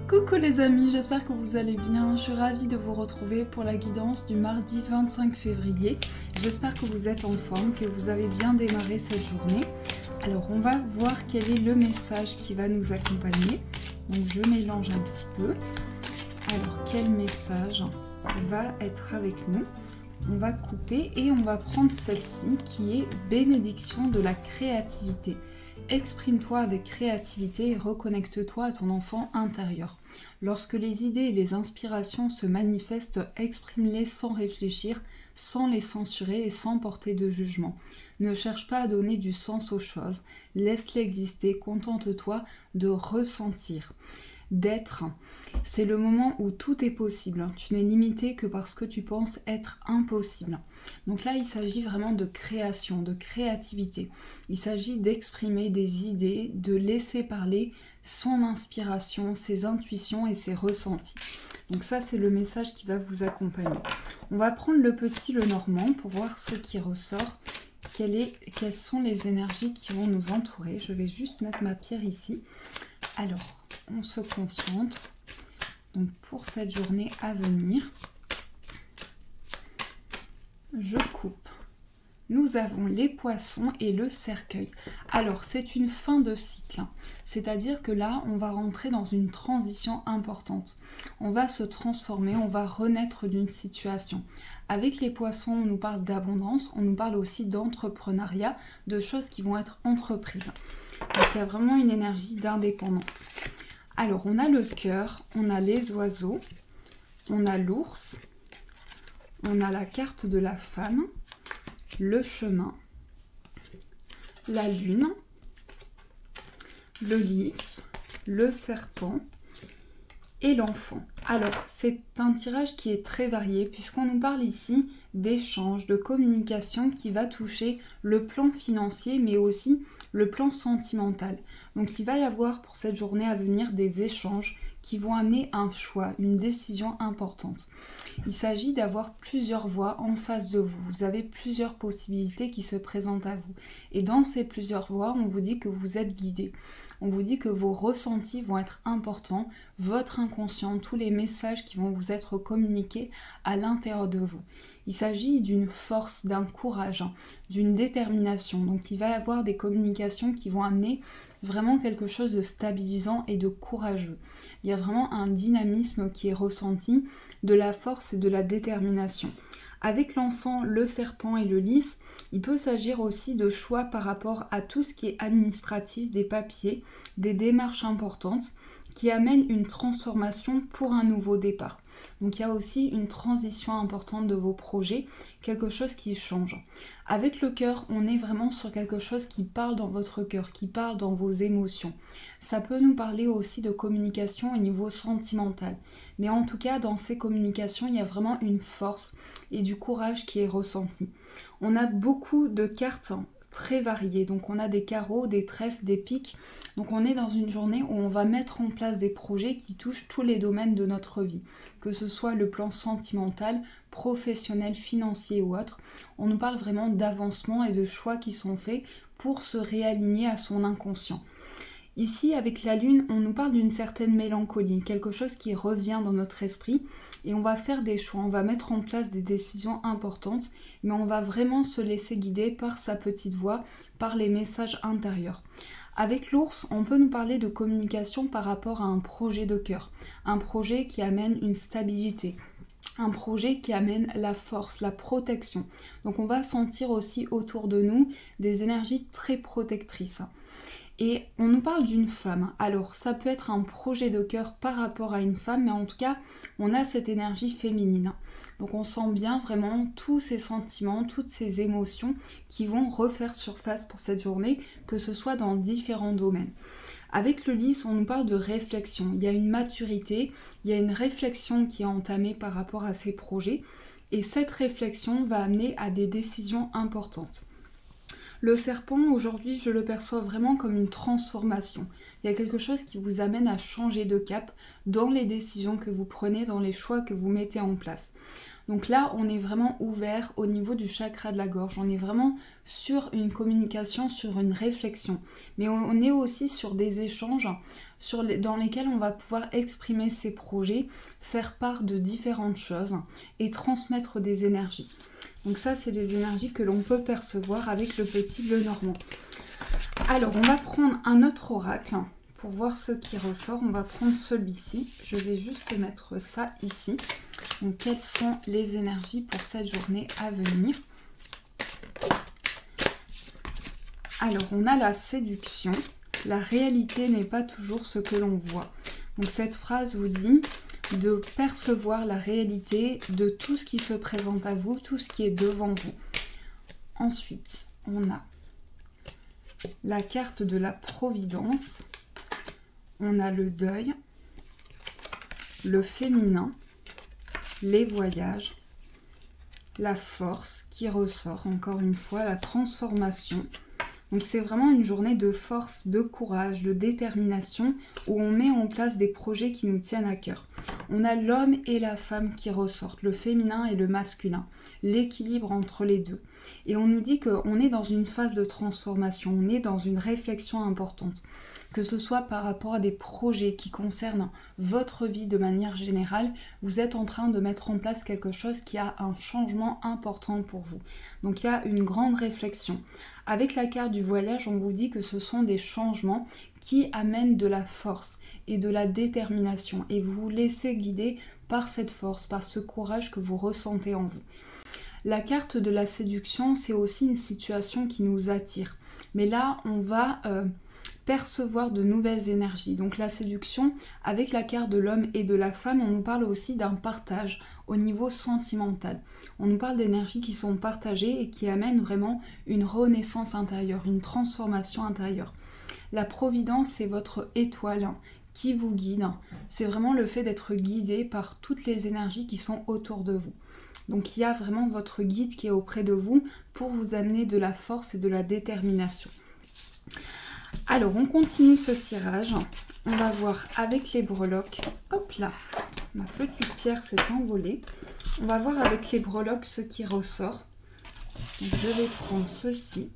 Coucou les amis, j'espère que vous allez bien. Je suis ravie de vous retrouver pour la guidance du mardi 25 février. J'espère que vous êtes en forme, que vous avez bien démarré cette journée. Alors on va voir quel est le message qui va nous accompagner. Donc je mélange un petit peu. Alors quel message va être avec nous? On va couper et on va prendre celle-ci qui est bénédiction de la créativité. Exprime-toi avec créativité et reconnecte-toi à ton enfant intérieur. Lorsque les idées et les inspirations se manifestent, exprime-les sans réfléchir, sans les censurer et sans porter de jugement. Ne cherche pas à donner du sens aux choses, laisse-les exister, contente-toi de ressentir. D'être, c'est le moment où tout est possible. Tu n'es limité que parce que tu penses être impossible. Donc là, il s'agit vraiment de création, de créativité. Il s'agit d'exprimer des idées, de laisser parler son inspiration, ses intuitions et ses ressentis. Donc ça, c'est le message qui va vous accompagner. On va prendre le petit Lenormand pour voir ce qui ressort. Quelles sont les énergies qui vont nous entourer. Je vais juste mettre ma pierre ici. Alors, on se concentre donc pour cette journée à venir. Je coupe. Nous avons les poissons et le cercueil. Alors, c'est une fin de cycle. C'est-à-dire que là, on va rentrer dans une transition importante. On va se transformer, on va renaître d'une situation. Avec les poissons, on nous parle d'abondance, on nous parle aussi d'entrepreneuriat, de choses qui vont être entreprises. Donc, il y a vraiment une énergie d'indépendance. Alors, on a le cœur, on a les oiseaux, on a l'ours, on a la carte de la femme, le chemin, la lune, le lys, le serpent et l'enfant. Alors, c'est un tirage qui est très varié puisqu'on nous parle ici d'échanges, de communication qui va toucher le plan financier mais aussi le plan sentimental. Donc il va y avoir pour cette journée à venir des échanges qui vont amener un choix, une décision importante. Il s'agit d'avoir plusieurs voies en face de vous. Vous avez plusieurs possibilités qui se présentent à vous. Et dans ces plusieurs voies, on vous dit que vous êtes guidé. On vous dit que vos ressentis vont être importants, votre inconscient, tous les messages qui vont vous être communiqués à l'intérieur de vous. Il s'agit d'une force, d'un courage, d'une détermination. Donc il va y avoir des communications qui vont amener vraiment quelque chose de stabilisant et de courageux. Il y a vraiment un dynamisme qui est ressenti, de la force et de la détermination. Avec l'enfant, le serpent et le lys, il peut s'agir aussi de choix par rapport à tout ce qui est administratif, des papiers, des démarches importantes qui amènent une transformation pour un nouveau départ. Donc il y a aussi une transition importante de vos projets, quelque chose qui change. Avec le cœur, on est vraiment sur quelque chose qui parle dans votre cœur, qui parle dans vos émotions. Ça peut nous parler aussi de communication au niveau sentimental. Mais en tout cas, dans ces communications, il y a vraiment une force et du courage qui est ressenti. On a beaucoup de cartes très variées. Donc on a des carreaux, des trèfles, des piques. Donc on est dans une journée où on va mettre en place des projets qui touchent tous les domaines de notre vie. Que ce soit le plan sentimental, professionnel, financier ou autre. On nous parle vraiment d'avancement et de choix qui sont faits pour se réaligner à son inconscient. Ici, avec la lune, on nous parle d'une certaine mélancolie, quelque chose qui revient dans notre esprit et on va faire des choix, on va mettre en place des décisions importantes, mais on va vraiment se laisser guider par sa petite voix, par les messages intérieurs. Avec l'ours, on peut nous parler de communication par rapport à un projet de cœur, un projet qui amène une stabilité. Un projet qui amène la force, la protection. Donc on va sentir aussi autour de nous des énergies très protectrices. Et on nous parle d'une femme. Alors ça peut être un projet de cœur par rapport à une femme, mais en tout cas on a cette énergie féminine. Donc on sent bien vraiment tous ces sentiments, toutes ces émotions qui vont refaire surface pour cette journée, que ce soit dans différents domaines. Avec le lys, on nous parle de réflexion. Il y a une maturité, il y a une réflexion qui est entamée par rapport à ces projets. Et cette réflexion va amener à des décisions importantes. Le serpent, aujourd'hui, je le perçois vraiment comme une transformation. Il y a quelque chose qui vous amène à changer de cap dans les décisions que vous prenez, dans les choix que vous mettez en place. Donc là, on est vraiment ouvert au niveau du chakra de la gorge. On est vraiment sur une communication, sur une réflexion. Mais on est aussi sur des échanges dans lesquels on va pouvoir exprimer ses projets, faire part de différentes choses et transmettre des énergies. Donc ça, c'est des énergies que l'on peut percevoir avec le petit bleu normand. Alors, on va prendre un autre oracle pour voir ce qui ressort. On va prendre celui-ci. Je vais juste mettre ça ici. Donc, quelles sont les énergies pour cette journée à venir? Alors, on a la séduction. La réalité n'est pas toujours ce que l'on voit. Donc, cette phrase vous dit de percevoir la réalité de tout ce qui se présente à vous, tout ce qui est devant vous. Ensuite, on a la carte de la providence. On a le deuil, le féminin, les voyages, la force qui ressort, encore une fois, la transformation. Donc c'est vraiment une journée de force, de courage, de détermination, où on met en place des projets qui nous tiennent à cœur. On a l'homme et la femme qui ressortent, le féminin et le masculin, l'équilibre entre les deux. Et on nous dit qu'on est dans une phase de transformation, on est dans une réflexion importante. Que ce soit par rapport à des projets qui concernent votre vie de manière générale, vous êtes en train de mettre en place quelque chose qui a un changement important pour vous. Donc il y a une grande réflexion. Avec la carte du voyage, on vous dit que ce sont des changements qui amènent de la force et de la détermination. Et vous vous laissez guider par cette force, par ce courage que vous ressentez en vous. La carte de la séduction, c'est aussi une situation qui nous attire. Mais là, on va percevoir de nouvelles énergies. Donc la séduction, avec la carte de l'homme et de la femme, on nous parle aussi d'un partage au niveau sentimental. On nous parle d'énergies qui sont partagées et qui amènent vraiment une renaissance intérieure, une transformation intérieure. La providence, c'est votre étoile qui vous guide. C'est vraiment le fait d'être guidé par toutes les énergies qui sont autour de vous. Donc il y a vraiment votre guide qui est auprès de vous pour vous amener de la force et de la détermination. Alors, on continue ce tirage. On va voir avec les breloques. Hop là, ma petite pierre s'est envolée. On va voir avec les breloques ce qui ressort. Donc, je vais prendre ceci.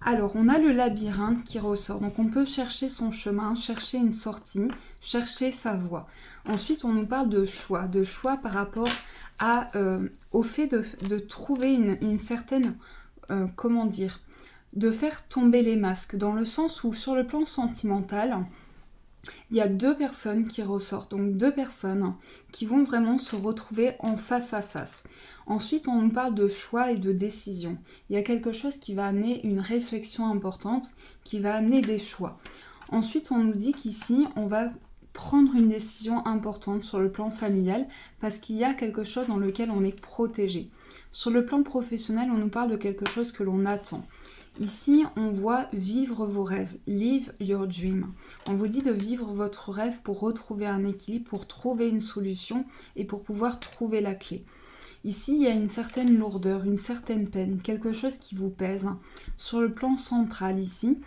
Alors, on a le labyrinthe qui ressort. Donc, on peut chercher son chemin, chercher une sortie, chercher sa voie. Ensuite, on nous parle de choix par rapport au fait de trouver une certaine, comment dire, de faire tomber les masques, dans le sens où sur le plan sentimental, il y a deux personnes qui ressortent, donc deux personnes qui vont vraiment se retrouver en face à face. Ensuite, on nous parle de choix et de décision. Il y a quelque chose qui va amener une réflexion importante, qui va amener des choix. Ensuite, on nous dit qu'ici, on va prendre une décision importante sur le plan familial parce qu'il y a quelque chose dans lequel on est protégé. Sur le plan professionnel, on nous parle de quelque chose que l'on attend. Ici, on voit vivre vos rêves, live your dream. On vous dit de vivre votre rêve pour retrouver un équilibre, pour trouver une solution et pour pouvoir trouver la clé. Ici, il y a une certaine lourdeur, une certaine peine, quelque chose qui vous pèse sur le plan central ici.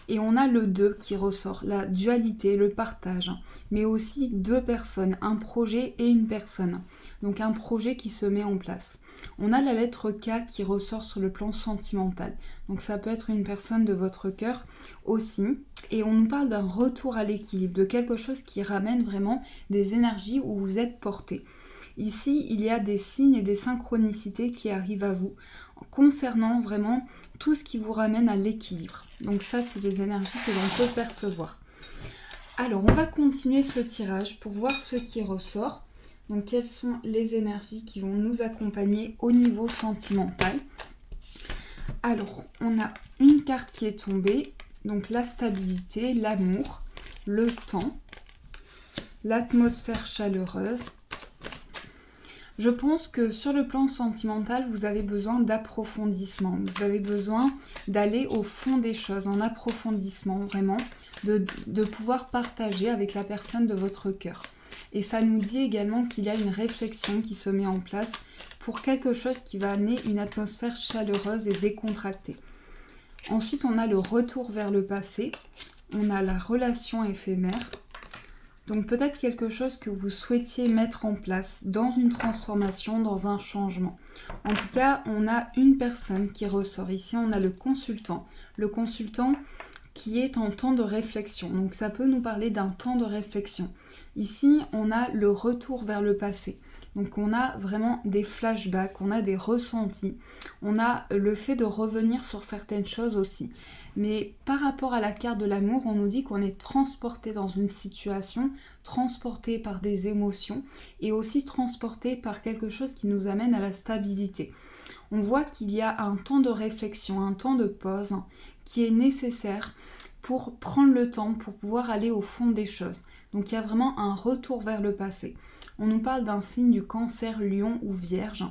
Et on a le 2 qui ressort, la dualité, le partage, mais aussi deux personnes, un projet et une personne. Donc un projet qui se met en place. On a la lettre K qui ressort sur le plan sentimental. Donc ça peut être une personne de votre cœur aussi. Et on nous parle d'un retour à l'équilibre, de quelque chose qui ramène vraiment des énergies où vous êtes porté. Ici, il y a des signes et des synchronicités qui arrivent à vous concernant vraiment tout ce qui vous ramène à l'équilibre. Donc ça, c'est des énergies que l'on peut percevoir. Alors, on va continuer ce tirage pour voir ce qui ressort. Donc, quelles sont les énergies qui vont nous accompagner au niveau sentimental. Alors, on a une carte qui est tombée. Donc, la stabilité, l'amour, le temps, l'atmosphère chaleureuse. Je pense que sur le plan sentimental, vous avez besoin d'approfondissement. Vous avez besoin d'aller au fond des choses, en approfondissement vraiment, de pouvoir partager avec la personne de votre cœur. Et ça nous dit également qu'il y a une réflexion qui se met en place pour quelque chose qui va amener une atmosphère chaleureuse et décontractée. Ensuite, on a le retour vers le passé, on a la relation éphémère. Donc peut-être quelque chose que vous souhaitiez mettre en place dans une transformation, dans un changement. En tout cas, on a une personne qui ressort. Ici, on a le consultant. Le consultant qui est en temps de réflexion. Donc ça peut nous parler d'un temps de réflexion. Ici, on a le retour vers le passé. Donc on a vraiment des flashbacks, on a des ressentis, on a le fait de revenir sur certaines choses aussi. Mais par rapport à la carte de l'amour, on nous dit qu'on est transporté dans une situation, transporté par des émotions et aussi transporté par quelque chose qui nous amène à la stabilité. On voit qu'il y a un temps de réflexion, un temps de pause qui est nécessaire pour prendre le temps, pour pouvoir aller au fond des choses. Donc il y a vraiment un retour vers le passé. On nous parle d'un signe du Cancer, Lion ou Vierge,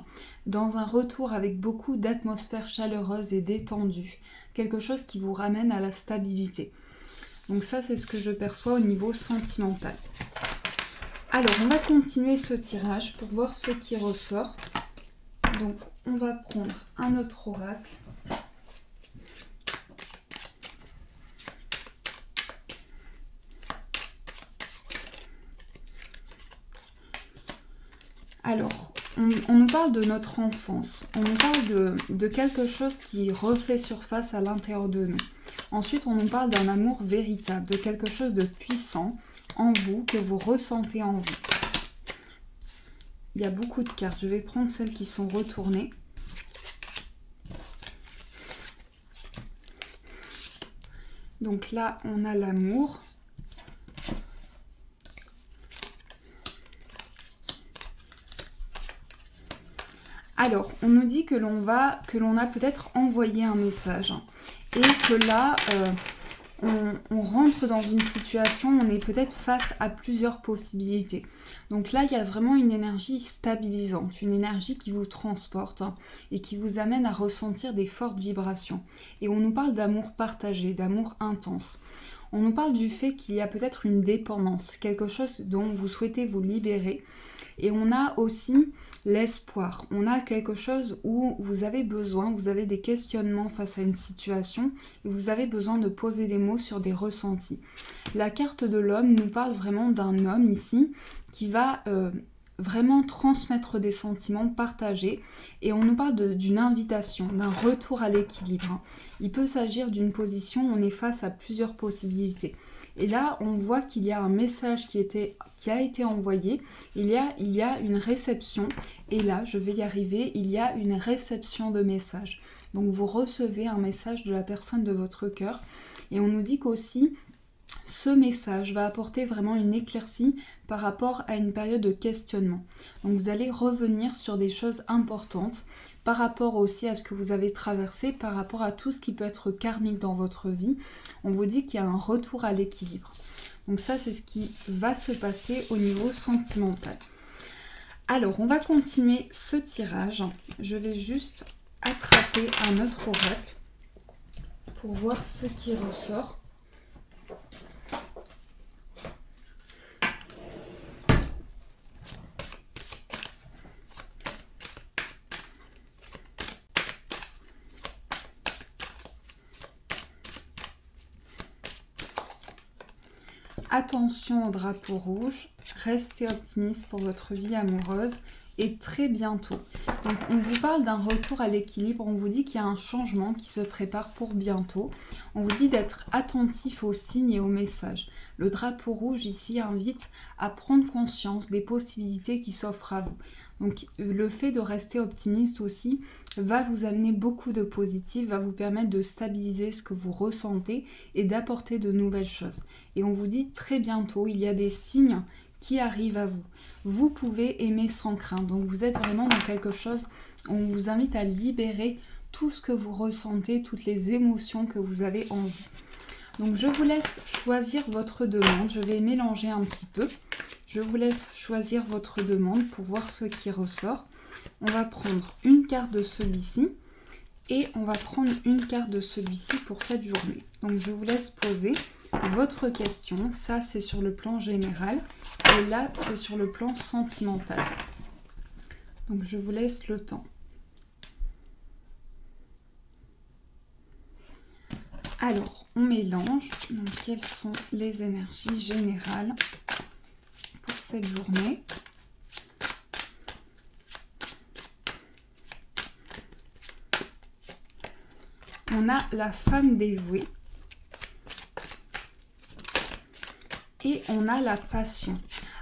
dans un retour avec beaucoup d'atmosphère chaleureuse et détendue, quelque chose qui vous ramène à la stabilité. Donc ça, c'est ce que je perçois au niveau sentimental. Alors, on va continuer ce tirage pour voir ce qui ressort. Donc, on va prendre un autre oracle. Alors, on nous parle de notre enfance, on nous parle de quelque chose qui refait surface à l'intérieur de nous. Ensuite, on nous parle d'un amour véritable, de quelque chose de puissant en vous, que vous ressentez en vous. Il y a beaucoup de cartes, je vais prendre celles qui sont retournées. Donc là, on a l'amour. Alors, on nous dit que l'on a peut-être envoyé un message et que là, on rentre dans une situation, on est peut-être face à plusieurs possibilités. Donc là, il y a vraiment une énergie stabilisante, une énergie qui vous transporte et qui vous amène à ressentir des fortes vibrations. Et on nous parle d'amour partagé, d'amour intense. On nous parle du fait qu'il y a peut-être une dépendance, quelque chose dont vous souhaitez vous libérer. Et on a aussi l'espoir. On a quelque chose où vous avez besoin, vous avez des questionnements face à une situation et vous avez besoin de poser des mots sur des ressentis. La carte de l'homme nous parle vraiment d'un homme ici qui va vraiment transmettre des sentiments partagés et on nous parle d'une invitation, d'un retour à l'équilibre. Il peut s'agir d'une position où on est face à plusieurs possibilités. Et là, on voit qu'il y a un message qui a été envoyé, il y a une réception, et là, je vais y arriver, il y a une réception de message. Donc vous recevez un message de la personne de votre cœur, et on nous dit qu'aussi, ce message va apporter vraiment une éclaircie par rapport à une période de questionnement. Donc vous allez revenir sur des choses importantes par rapport aussi à ce que vous avez traversé, par rapport à tout ce qui peut être karmique dans votre vie. On vous dit qu'il y a un retour à l'équilibre. Donc ça, c'est ce qui va se passer au niveau sentimental. Alors, on va continuer ce tirage. Je vais juste attraper un autre oracle pour voir ce qui ressort. Attention au drapeau rouge, restez optimiste pour votre vie amoureuse et très bientôt. Donc on vous parle d'un retour à l'équilibre, on vous dit qu'il y a un changement qui se prépare pour bientôt. On vous dit d'être attentif aux signes et aux messages. Le drapeau rouge ici invite à prendre conscience des possibilités qui s'offrent à vous. Donc le fait de rester optimiste aussi va vous amener beaucoup de positif, va vous permettre de stabiliser ce que vous ressentez et d'apporter de nouvelles choses. Et on vous dit très bientôt, il y a des signes qui arrivent à vous. Vous pouvez aimer sans crainte. Donc vous êtes vraiment dans quelque chose, on vous invite à libérer tout ce que vous ressentez, toutes les émotions que vous avez en vous. Donc je vous laisse choisir votre demande. Je vais mélanger un petit peu. Je vous laisse choisir votre demande pour voir ce qui ressort. On va prendre une carte de celui-ci et on va prendre une carte de celui-ci pour cette journée. Donc je vous laisse poser votre question. Ça, c'est sur le plan général et là, c'est sur le plan sentimental. Donc je vous laisse le temps. Alors, on mélange. Donc, quelles sont les énergies générales pour cette journée? On a la femme dévouée. Et on a la passion.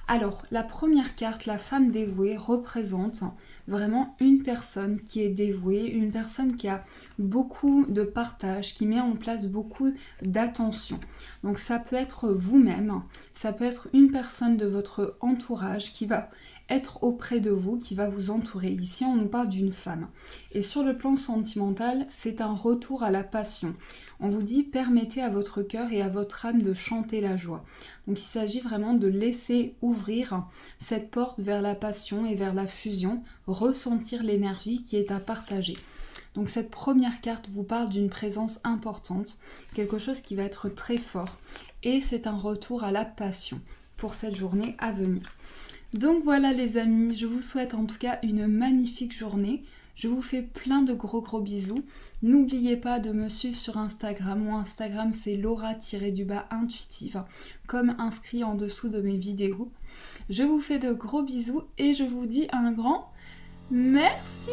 Alors, la première carte, la femme dévouée, représente vraiment une personne qui est dévouée, une personne qui a beaucoup de partage, qui met en place beaucoup d'attention. Donc ça peut être vous-même, ça peut être une personne de votre entourage qui va être auprès de vous, qui va vous entourer. Ici, on nous parle d'une femme. Et sur le plan sentimental, c'est un retour à la passion. On vous dit, permettez à votre cœur et à votre âme de chanter la joie. Donc il s'agit vraiment de laisser ouvrir cette porte vers la passion et vers la fusion, ressentir l'énergie qui est à partager. Donc cette première carte vous parle d'une présence importante, quelque chose qui va être très fort. Et c'est un retour à la passion pour cette journée à venir. Donc voilà les amis, je vous souhaite en tout cas une magnifique journée. Je vous fais plein de gros bisous. N'oubliez pas de me suivre sur Instagram. Mon Instagram c'est Laura-intuitive, comme inscrit en dessous de mes vidéos. Je vous fais de gros bisous et je vous dis un grand merci.